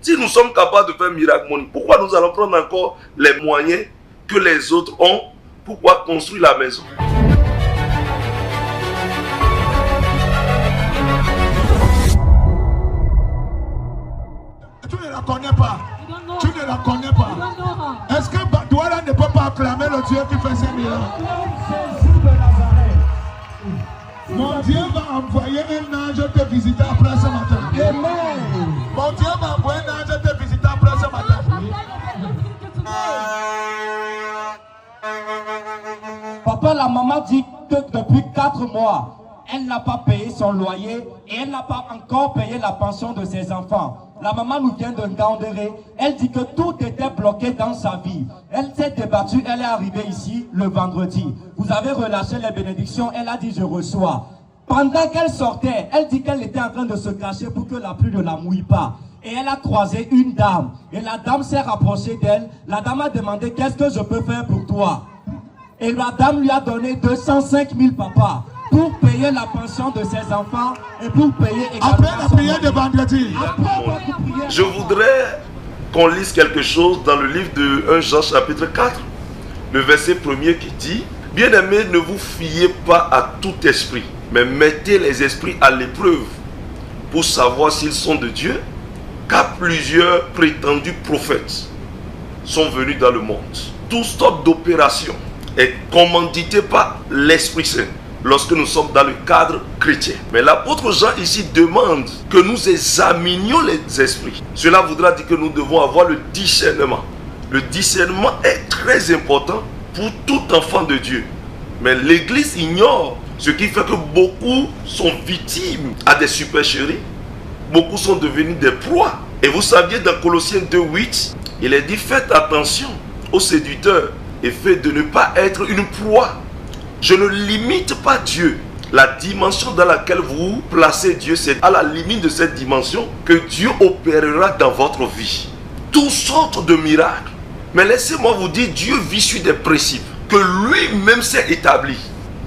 Si nous sommes capables de faire miracle money, pourquoi nous allons prendre encore les moyens que les autres ont pour pouvoir construire la maison? Tu ne la connais pas. Tu ne la connais pas. Est-ce que Douala ne peut pas acclamer le Dieu qui fait ces miracles? Mon Dieu va envoyer un ange te visiter après ce matin. Amen. Mon Dieu va envoyer un ange te visiter après ce matin. Papa, la maman dit que depuis 4 mois, elle n'a pas payé son loyer et elle n'a pas encore payé la pension de ses enfants. La maman nous vient de Ngandéré. Elle dit que tout était bloqué dans sa vie. Elle s'est débattue, elle est arrivée ici le vendredi. Vous avez relâché les bénédictions, elle a dit je reçois. Pendant qu'elle sortait, elle dit qu'elle était en train de se cacher pour que la pluie ne la mouille pas. Et elle a croisé une dame. Et la dame s'est rapprochée d'elle. La dame a demandé qu'est-ce que je peux faire pour toi. Et la dame lui a donné 205 000 papa pour payer la pension de ses enfants et pour payer également. Après la prière de vendredi. Je voudrais qu'on lise quelque chose dans le livre de 1 Jean chapitre 4, le verset 1er qui dit: Bien-aimés, ne vous fiez pas à tout esprit, mais mettez les esprits à l'épreuve pour savoir s'ils sont de Dieu, car plusieurs prétendus prophètes sont venus dans le monde. Tout sorte d'opération est commandité par l'Esprit Saint lorsque nous sommes dans le cadre chrétien. Mais l'apôtre Jean ici demande que nous examinions les esprits. Cela voudra dire que nous devons avoir le discernement. Le discernement est très important pour tout enfant de Dieu. Mais l'Église ignore, ce qui fait que beaucoup sont victimes à des supercheries. Beaucoup sont devenus des proies. Et vous saviez, dans Colossiens 2:8, il est dit: faites attention aux séducteurs et faites de ne pas être une proie. Je ne limite pas Dieu. La dimension dans laquelle vous placez Dieu, c'est à la limite de cette dimension que Dieu opérera dans votre vie. Toutes sortes de miracles. Mais laissez-moi vous dire, Dieu vit sur des principes que lui-même s'est établi.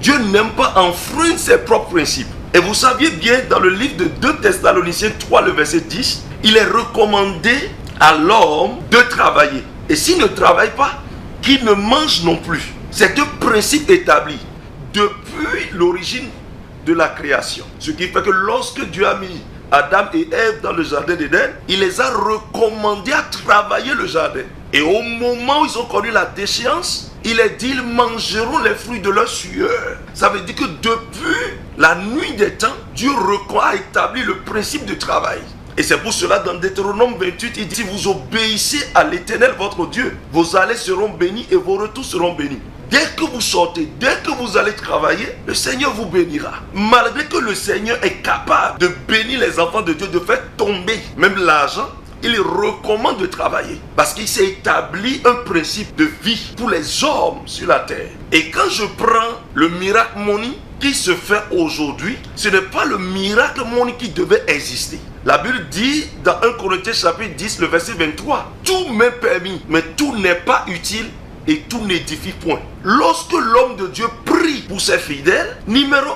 Dieu n'aime pas enfreindre ses propres principes. Et vous saviez bien, dans le livre de 2 Thessaloniciens 3, le verset 10, il est recommandé à l'homme de travailler. Et s'il ne travaille pas, qu'il ne mange non plus. C'est un principe établi depuis l'origine de la création. Ce qui fait que lorsque Dieu a mis Adam et Ève dans le jardin d'Éden, il les a recommandés à travailler le jardin. Et au moment où ils ont connu la déchéance, il est dit: ils mangeront les fruits de leur sueur. Ça veut dire que depuis la nuit des temps, Dieu a établi le principe du travail. Et c'est pour cela, dans Deutéronome 28, il dit: si vous obéissez à l'Éternel votre Dieu, vos allées seront bénies et vos retours seront bénis. Dès que vous sortez, dès que vous allez travailler, le Seigneur vous bénira. Malgré que le Seigneur est capable de bénir les enfants de Dieu, de faire tomber même l'argent, il recommande de travailler. Parce qu'il s'est établi un principe de vie pour les hommes sur la terre. Et quand je prends le miracle money qui se fait aujourd'hui, ce n'est pas le miracle money qui devait exister. La Bible dit dans 1 Corinthiens chapitre 10, le verset 23, tout m'est permis, mais tout n'est pas utile et tout n'édifie point. Lorsque l'homme de Dieu prie pour ses fidèles, numéro 1,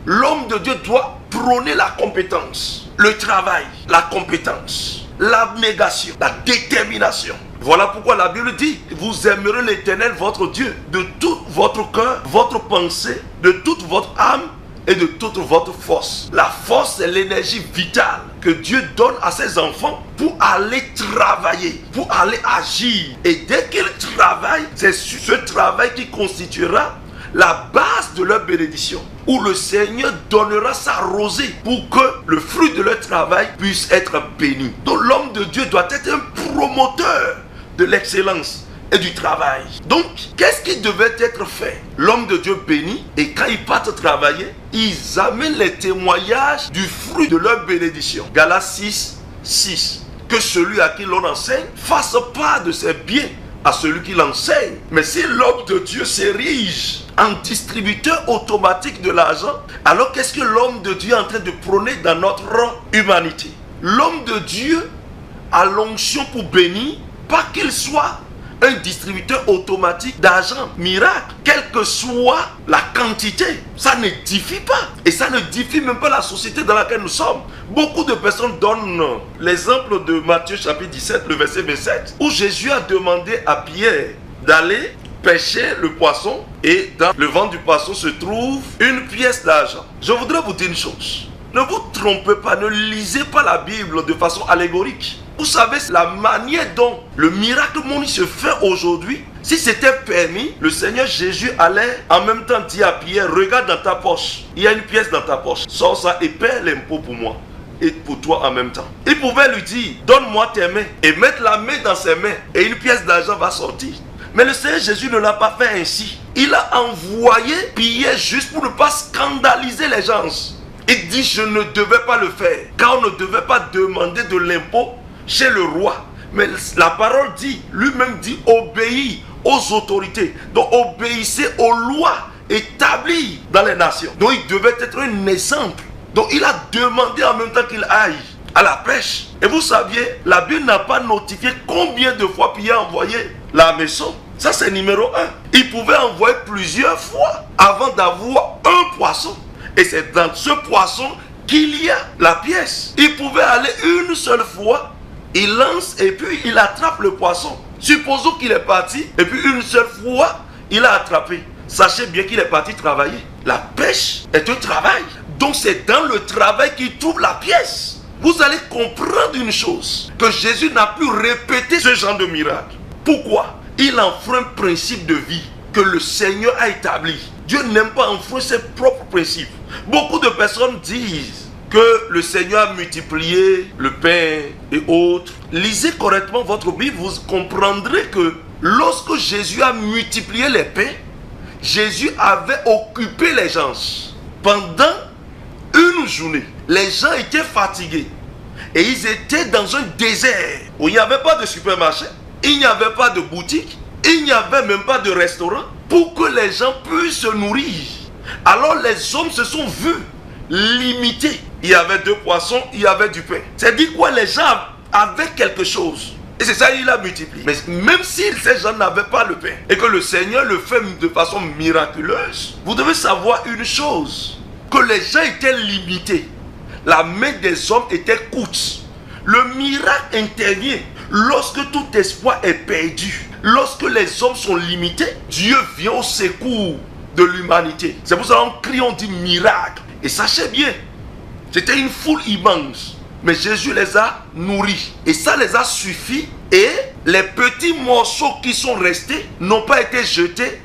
l'homme de Dieu doit prôner la compétence, le travail, la compétence, l'abnégation, la détermination. Voilà pourquoi la Bible dit: vous aimerez l'Éternel votre Dieu de tout votre cœur, votre pensée, de toute votre âme et de toute votre force. La force, c'est l'énergie vitale que Dieu donne à ses enfants pour aller travailler, pour aller agir. Et dès qu'ils travaillent, c'est ce travail qui constituera la base de leur bénédiction, où le Seigneur donnera sa rosée pour que le fruit de leur travail puisse être béni. Donc l'homme de Dieu doit être un promoteur de l'excellence et du travail. Donc, qu'est-ce qui devait être fait? L'homme de Dieu bénit, et quand ils partent travailler, ils amènent les témoignages du fruit de leur bénédiction. Galates 6, 6. Que celui à qui l'on enseigne fasse part de ses biens à celui qui l'enseigne. Mais si l'homme de Dieu s'érige en distributeur automatique de l'argent, alors qu'est-ce que l'homme de Dieu est en train de prôner dans notre humanité? L'homme de Dieu a l'onction pour bénir, pas qu'il soit un distributeur automatique d'argent miracle, quelle que soit la quantité. Ça n'édifie pas. Et ça n'édifie même pas la société dans laquelle nous sommes. Beaucoup de personnes donnent l'exemple de Matthieu chapitre 17, le verset 27, où Jésus a demandé à Pierre d'aller pêcher le poisson, et dans le ventre du poisson se trouve une pièce d'argent. Je voudrais vous dire une chose. Ne vous trompez pas, ne lisez pas la Bible de façon allégorique. Vous savez, la manière dont le miracle monde se fait aujourd'hui, si c'était permis, le Seigneur Jésus allait en même temps dire à Pierre, regarde dans ta poche, il y a une pièce dans ta poche, sors ça et paie l'impôt pour moi et pour toi en même temps. Il pouvait lui dire, donne-moi tes mains, et mettre la main dans ses mains, et une pièce d'argent va sortir. Mais le Seigneur Jésus ne l'a pas fait ainsi. Il a envoyé Pierre juste pour ne pas scandaliser les gens. Il dit, je ne devais pas le faire, car on ne devait pas demander de l'impôt chez le roi. Mais la parole dit, lui-même dit, obéis aux autorités. Donc obéissez aux lois établies dans les nations. Donc il devait être un exemple. Donc il a demandé en même temps qu'il aille à la pêche. Et vous saviez, la Bible n'a pas notifié combien de fois Pierre a envoyé la maison. Ça c'est numéro 1. Il pouvait envoyer plusieurs fois avant d'avoir un poisson. Et c'est dans ce poisson qu'il y a la pièce. Il pouvait aller une seule fois, il lance et puis il attrape le poisson. Supposons qu'il est parti et puis une seule fois, il a attrapé. Sachez bien qu'il est parti travailler. La pêche est un travail. Donc c'est dans le travail qu'il trouve la pièce. Vous allez comprendre une chose, que Jésus n'a pu répéter ce genre de miracle. Pourquoi? Il enfreint un principe de vie que le Seigneur a établi. Dieu n'aime pas enfreindre ses propres principes. Beaucoup de personnes disent que le Seigneur a multiplié le pain et autres. Lisez correctement votre Bible, vous comprendrez que lorsque Jésus a multiplié les pains, Jésus avait occupé les gens. Pendant une journée, les gens étaient fatigués et ils étaient dans un désert où il n'y avait pas de supermarché, il n'y avait pas de boutique, il n'y avait même pas de restaurant pour que les gens puissent se nourrir. Alors les hommes se sont vus limités. Il y avait 2 poissons, il y avait du pain. C'est-à-dire quoi, les gens avaient quelque chose. Et c'est ça, il a multiplié. Mais même si ces gens n'avaient pas le pain et que le Seigneur le fait de façon miraculeuse, vous devez savoir une chose, que les gens étaient limités. La main des hommes était courte. Le miracle intervient lorsque tout espoir est perdu. Lorsque les hommes sont limités, Dieu vient au secours de l'humanité. C'est pour ça qu'on crie, on dit miracle. Et sachez bien, c'était une foule immense. Mais Jésus les a nourris. Et ça les a suffi. Et les petits morceaux qui sont restés n'ont pas été jetés,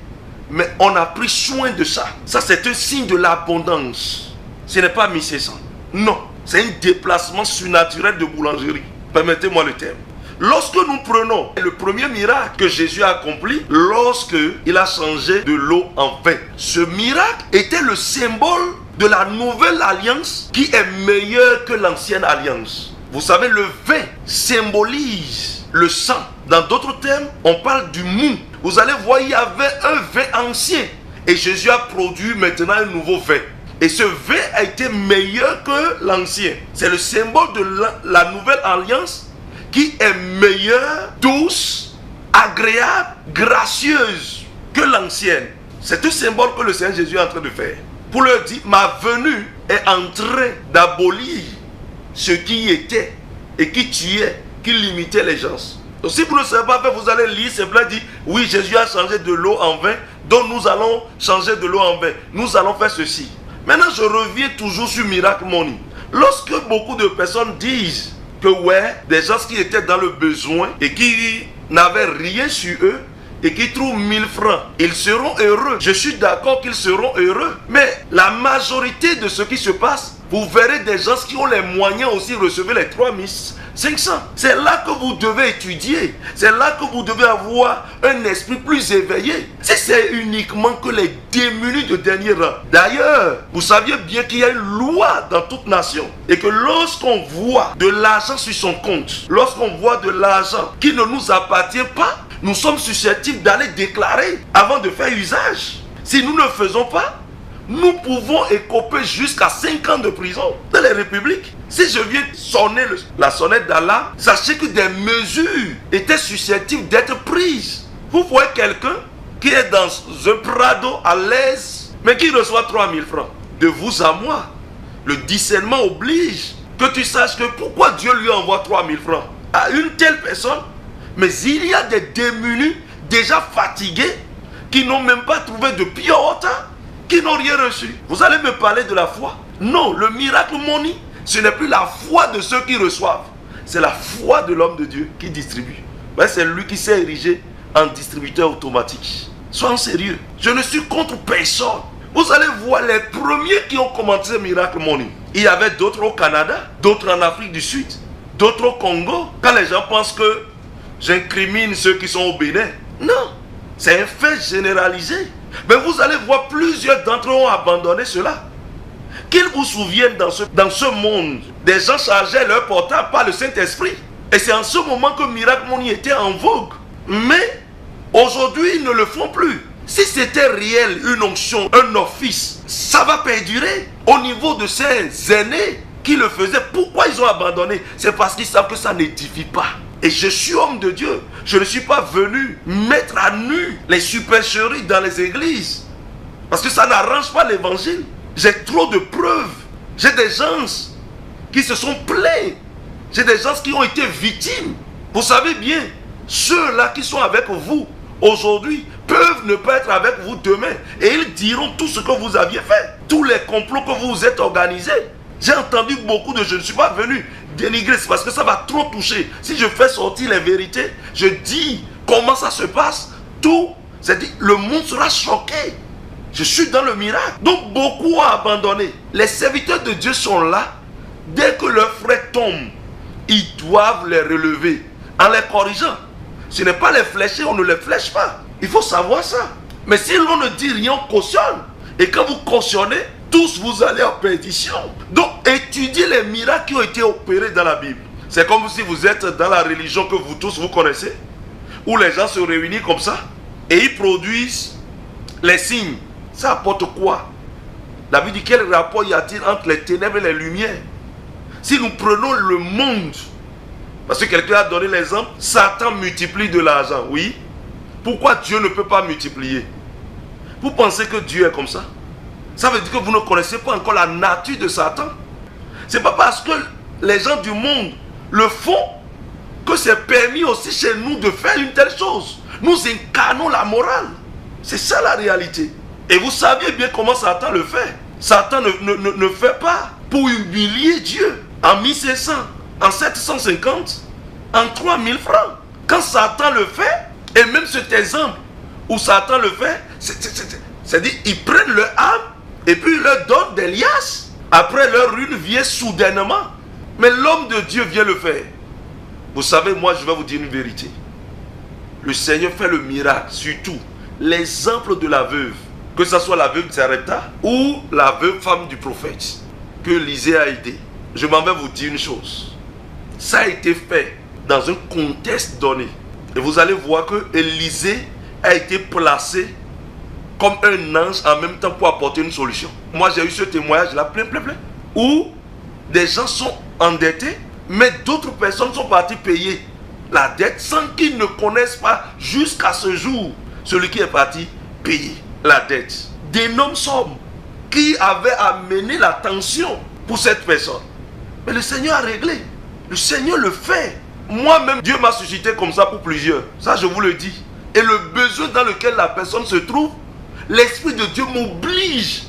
mais on a pris soin de ça. Ça, c'est un signe de l'abondance. Ce n'est pas mi-saison. Non, c'est un déplacement surnaturel de boulangerie. Permettez-moi le terme. Lorsque nous prenons le premier miracle que Jésus a accompli, lorsque il a changé de l'eau en vin, ce miracle était le symbole de la nouvelle alliance qui est meilleure que l'ancienne alliance. Vous savez, le vin symbolise le sang. Dans d'autres termes, on parle du mou. Vous allez voir, il y avait un vin ancien et Jésus a produit maintenant un nouveau vin. Et ce vin a été meilleur que l'ancien. C'est le symbole de la nouvelle alliance qui est meilleure, douce, agréable, gracieuse que l'ancienne. C'est un symbole que le Seigneur Jésus est en train de faire. Pour leur dire, ma venue est en train d'abolir ce qui était et qui tuait, qui limitait les gens. Donc si vous ne savez pas faire, vous allez lire, c'est plein dit, oui, Jésus a changé de l'eau en vin, donc nous allons changer de l'eau en vin. Nous allons faire ceci. Maintenant, je reviens toujours sur Miracle Money. Lorsque beaucoup de personnes disent que ouais, des gens qui étaient dans le besoin et qui n'avaient rien sur eux et qui trouvent 1000 francs, ils seront heureux. Je suis d'accord qu'ils seront heureux. Mais la majorité de ce qui se passe, vous verrez des gens qui ont les moyens aussi de recevoir les 3500. C'est là que vous devez étudier. C'est là que vous devez avoir un esprit plus éveillé. Si c'est uniquement que les démunis de dernier rang. D'ailleurs, vous saviez bien qu'il y a une loi dans toute nation. Et que lorsqu'on voit de l'argent sur son compte, lorsqu'on voit de l'argent qui ne nous appartient pas, nous sommes susceptibles d'aller déclarer avant de faire usage. Si nous ne le faisons pas, nous pouvons écoper jusqu'à 5 ans de prison dans les républiques. Si je viens sonner la sonnette d'alarme, sachez que des mesures étaient susceptibles d'être prises Vous voyez quelqu'un qui est dans un prado à l'aise, mais qui reçoit 3000 francs. De vous à moi, le discernement oblige que tu saches que pourquoi Dieu lui envoie 3000 francs à une telle personne. Mais il y a des démunis déjà fatigués qui n'ont même pas trouvé de pure water, qui n'ont rien reçu. Vous allez me parler de la foi? Non, le miracle money, ce n'est plus la foi de ceux qui reçoivent. C'est la foi de l'homme de Dieu qui distribue. Ben, c'est lui qui s'est érigé en distributeur automatique. Soyons sérieux. Je ne suis contre personne. Vous allez voir les premiers qui ont commencé Miracle Money. Il y avait d'autres au Canada, d'autres en Afrique du Sud, d'autres au Congo. Quand les gens pensent que j'incrimine ceux qui sont au Bénin. Non, c'est un fait généralisé. Mais vous allez voir plusieurs d'entre eux ont abandonné cela. Qu'ils vous souviennent dans ce monde, des gens chargeaient leur portable par le Saint-Esprit. Et c'est en ce moment que Miracle Money était en vogue. Mais aujourd'hui, ils ne le font plus. Si c'était réel, une onction, un office, ça va perdurer. Au niveau de ces aînés qui le faisaient, pourquoi ils ont abandonné? C'est parce qu'ils savent que ça n'édifie pas. Et je suis homme de Dieu. Je ne suis pas venu mettre à nu les supercheries dans les églises. Parce que ça n'arrange pas l'évangile. J'ai trop de preuves. J'ai des gens qui se sont plaints. J'ai des gens qui ont été victimes. Vous savez bien, ceux-là qui sont avec vous aujourd'hui peuvent ne pas être avec vous demain. Et ils diront tout ce que vous aviez fait. Tous les complots que vous vous êtes organisés. J'ai entendu beaucoup de je ne suis pas venu dénigrer. C'est parce que ça va trop toucher. Si je fais sortir les vérités, je dis comment ça se passe. Tout, c'est-à-dire le monde sera choqué. Je suis dans le miracle. Donc beaucoup ont abandonné. Les serviteurs de Dieu sont là. Dès que leurs frères tombent, ils doivent les relever en les corrigeant. Ce n'est pas les flécher, on ne les flèche pas. Il faut savoir ça. Mais si l'on ne dit rien, on cautionne. Et quand vous cautionnez, tous vous allez en perdition. Donc étudiez les miracles qui ont été opérés dans la Bible. C'est comme si vous êtes dans la religion que vous tous vous connaissez, où les gens se réunissent comme ça et ils produisent les signes. Ça apporte quoi? La Bible dit quel rapport y a-t-il entre les ténèbres et les lumières? Si nous prenons le monde, parce que quelqu'un a donné l'exemple, Satan multiplie de l'argent, oui. Pourquoi Dieu ne peut pas multiplier? Vous pensez que Dieu est comme ça? Ça veut dire que vous ne connaissez pas encore la nature de Satan. C'est pas parce que les gens du monde le font que c'est permis aussi chez nous de faire une telle chose. Nous incarnons la morale. C'est ça la réalité. Et vous saviez bien comment Satan le fait. Satan ne fait pas pour humilier Dieu. En 1500, en 750, en 3000 francs. Quand Satan le fait, et même cet exemple où Satan le fait, c'est-à-dire ils prennent leur âme et puis ils leur donnent des liasses. Après leur ruine vient soudainement. Mais l'homme de Dieu vient le faire. Vous savez, moi je vais vous dire une vérité. Le Seigneur fait le miracle, surtout l'exemple de la veuve. Que ce soit la veuve de Sarepta ou la veuve femme du prophète que Élisée a aidé. Je m'en vais vous dire une chose. Ça a été fait dans un contexte donné. Et vous allez voir que Élisée a été placé comme un ange en même temps pour apporter une solution. Moi j'ai eu ce témoignage là plein. Où des gens sont endettés, mais d'autres personnes sont parties payer la dette sans qu'ils ne connaissent pas jusqu'à ce jour celui qui est parti payer la dette. D'énormes sommes qui avaient amené la tension pour cette personne. Mais le Seigneur a réglé. Le Seigneur le fait. Moi-même, Dieu m'a suscité comme ça pour plusieurs. Ça, je vous le dis. Et le besoin dans lequel la personne se trouve, l'Esprit de Dieu m'oblige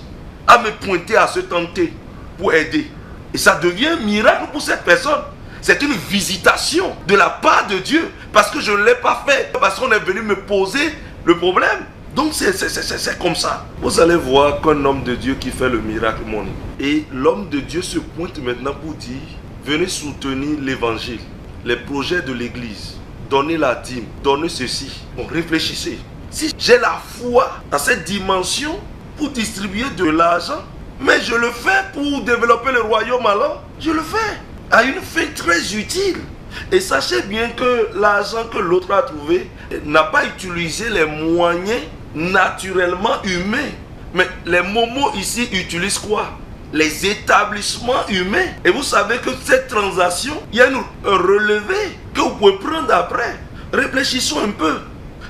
à me pointer, à se tenter pour aider. Et ça devient un miracle pour cette personne. C'est une visitation de la part de Dieu. Parce que je ne l'ai pas fait. Parce qu'on est venu me poser le problème. Donc c'est comme ça. Vous allez voir qu'un homme de Dieu qui fait le miracle money. Et l'homme de Dieu se pointe maintenant pour dire, venez soutenir l'évangile, les projets de l'église, donnez la dîme, donnez ceci. Bon, réfléchissez. Si j'ai la foi dans cette dimension pour distribuer de l'argent, mais je le fais pour développer le royaume alors, je le fais à une fin très utile. Et sachez bien que l'argent que l'autre a trouvé n'a pas utilisé les moyens naturellement humains. Mais les momos ici utilisent quoi? Les établissements humains. Et vous savez que cette transaction, il y a un relevé que vous pouvez prendre après. Réfléchissons un peu.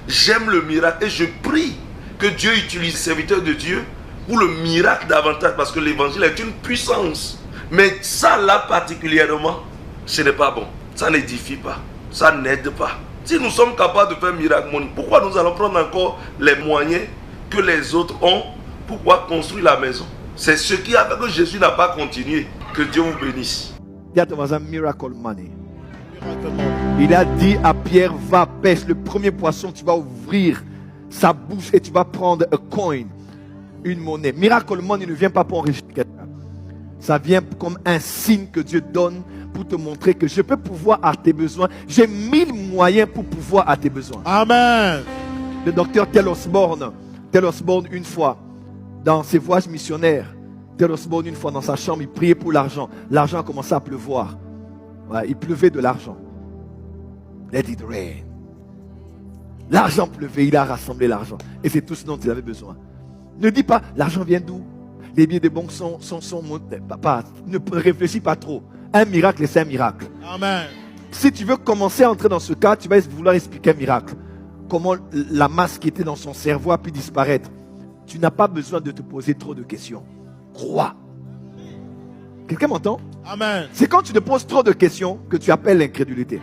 J'aime le miracle et je prie que Dieu utilise les serviteurs de Dieu pour le miracle davantage, parce que l'évangile est une puissance. Mais ça là particulièrement, ce n'est pas bon. Ça n'édifie pas, ça n'aide pas. Si nous sommes capables de faire un miracle, pourquoi nous allons prendre encore les moyens que les autres ont pour pouvoir construire la maison? C'est ce qui a fait que Jésus n'a pas continué. Que Dieu vous bénisse. Il y a un miracle money. Il a dit à Pierre, va pêche le premier poisson, tu vas ouvrir sa bouche et tu vas prendre un coin, une monnaie. Miracle money ne vient pas pour enrichir quelqu'un. Ça vient comme un signe que Dieu donne pour te montrer que je peux pouvoir à tes besoins. J'ai 1000 moyens pour pouvoir à tes besoins. Amen. Le docteur Tel Osborne, une fois, dans ses voyages missionnaires, Tel Osborne, une fois dans sa chambre, il priait pour l'argent. L'argent a commencé à pleuvoir. Ouais, il pleuvait de l'argent. Let it rain. L'argent pleuvait, il a rassemblé l'argent. Et c'est tout ce dont il avait besoin. Ne dis pas, l'argent vient d'où? Les billets de banque sont montés. Ne réfléchis pas trop. Un miracle, c'est un miracle. Amen. Si tu veux commencer à entrer dans ce cas, tu vas vouloir expliquer un miracle. Comment la masse qui était dans son cerveau a pu disparaître. Tu n'as pas besoin de te poser trop de questions. Crois. Quelqu'un m'entend? Amen. C'est quand tu te poses trop de questions que tu appelles l'incrédulité.